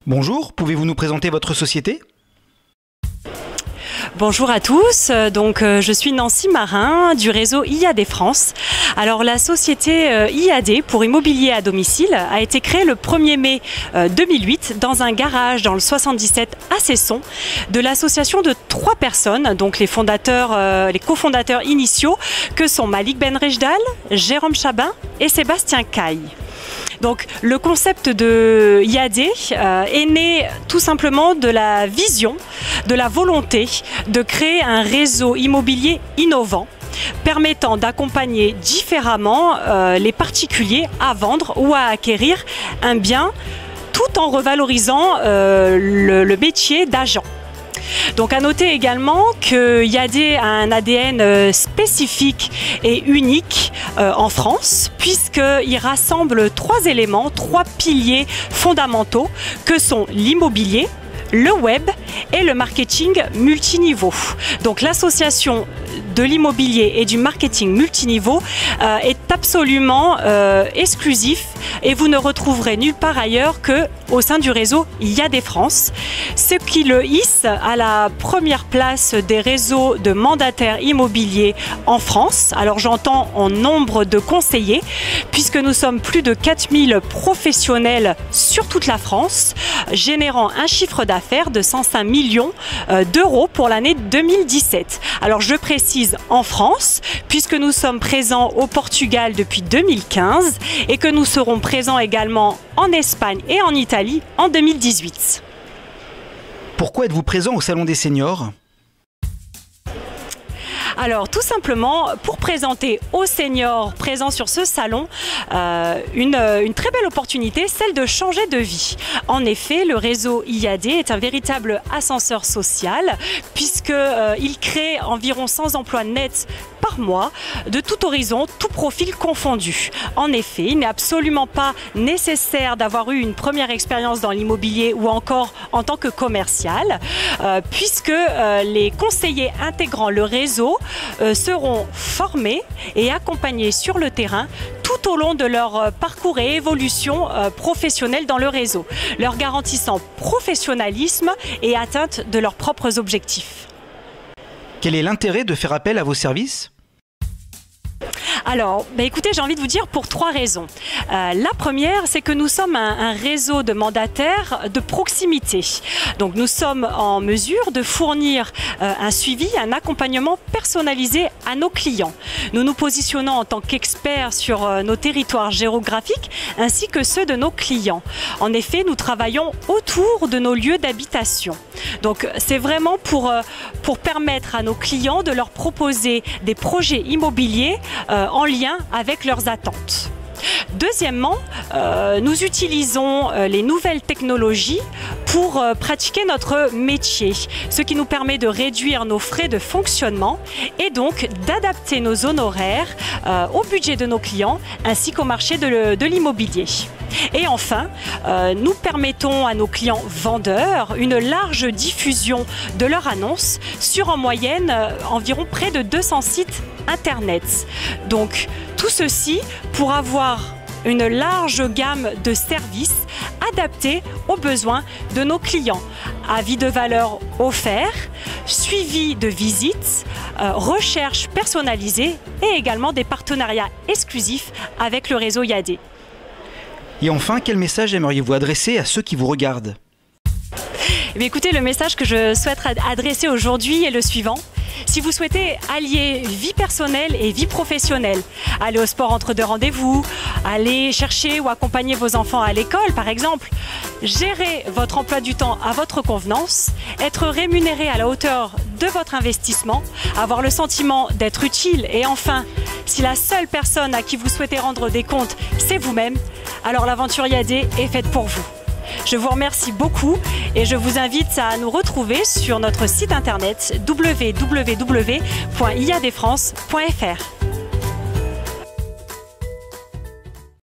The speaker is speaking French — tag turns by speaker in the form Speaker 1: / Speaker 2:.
Speaker 1: Bonjour, pouvez-vous nous présenter votre société ?
Speaker 2: Bonjour à tous, je suis Nancy Marin du réseau IAD France. Alors la société IAD pour immobilier à domicile a été créée le 1er mai 2008 dans un garage dans le 77 à Cesson de l'association de 3 personnes, donc les cofondateurs initiaux que sont Malik Benrejdal, Jérôme Chabin et Sébastien Caille. Donc le concept de IAD est né tout simplement de la vision, de la volonté de créer un réseau immobilier innovant permettant d'accompagner différemment les particuliers à vendre ou à acquérir un bien tout en revalorisant le métier d'agent. Donc à noter également que IAD a un ADN spécifique et unique en France, puisqu'il rassemble 3 éléments, 3 piliers fondamentaux que sont l'immobilier, le web et le marketing multiniveau. Donc l'association de l'immobilier et du marketing multiniveau est absolument exclusif et vous ne retrouverez nulle part ailleurs qu'au sein du réseau IAD France, ce qui le hisse à la première place des réseaux de mandataires immobiliers en France. Alors j'entends en nombre de conseillers, puisque nous sommes plus de 4000 professionnels sur toute la France, générant un chiffre d'affaires de 105 millions d'euros pour l'année 2017. Alors je précise en France, puisque nous sommes présents au Portugal depuis 2015 et que nous serons présents également en Espagne et en Italie en 2018.
Speaker 1: Pourquoi êtes-vous présent au Salon des Seniors ?
Speaker 2: Alors tout simplement pour présenter aux seniors présents sur ce salon une très belle opportunité, celle de changer de vie. En effet, le réseau IAD est un véritable ascenseur social puisqu'il crée environ 100 emplois nets par mois, de tout horizon, tout profil confondu. En effet, il n'est absolument pas nécessaire d'avoir eu une première expérience dans l'immobilier ou encore en tant que commercial, puisque les conseillers intégrant le réseau seront formés et accompagnés sur le terrain tout au long de leur parcours et évolution professionnelle dans le réseau, leur garantissant professionnalisme et atteinte de leurs propres objectifs.
Speaker 1: Quel est l'intérêt de faire appel à vos services ?
Speaker 2: Alors, écoutez, j'ai envie de vous dire pour 3 raisons. La première, c'est que nous sommes un réseau de mandataires de proximité. Donc, nous sommes en mesure de fournir un suivi, un accompagnement personnalisé à nos clients. Nous nous positionnons en tant qu'experts sur nos territoires géographiques ainsi que ceux de nos clients. En effet, nous travaillons autour de nos lieux d'habitation. Donc, c'est vraiment pour permettre à nos clients de leur proposer des projets immobiliers en lien avec leurs attentes. Deuxièmement, nous utilisons les nouvelles technologies pour pratiquer notre métier, ce qui nous permet de réduire nos frais de fonctionnement et donc d'adapter nos honoraires au budget de nos clients ainsi qu'au marché de l'immobilier. Et enfin, nous permettons à nos clients vendeurs une large diffusion de leurs annonces sur en moyenne environ près de 200 sites internet. Donc tout ceci pour avoir une large gamme de services adaptés aux besoins de nos clients. Avis de valeur offerts, suivi de visites, recherche personnalisée et également des partenariats exclusifs avec le réseau IAD.
Speaker 1: Et enfin, quel message aimeriez-vous adresser à ceux qui vous regardent ?
Speaker 2: Écoutez, le message que je souhaite adresser aujourd'hui est le suivant. Si vous souhaitez allier vie personnelle et vie professionnelle, aller au sport entre 2 rendez-vous, aller chercher ou accompagner vos enfants à l'école par exemple, gérer votre emploi du temps à votre convenance, être rémunéré à la hauteur de votre investissement, avoir le sentiment d'être utile et enfin, si la seule personne à qui vous souhaitez rendre des comptes, c'est vous-même, alors l'aventure IAD est faite pour vous. Je vous remercie beaucoup et je vous invite à nous retrouver sur notre site internet www.iadfrance.fr.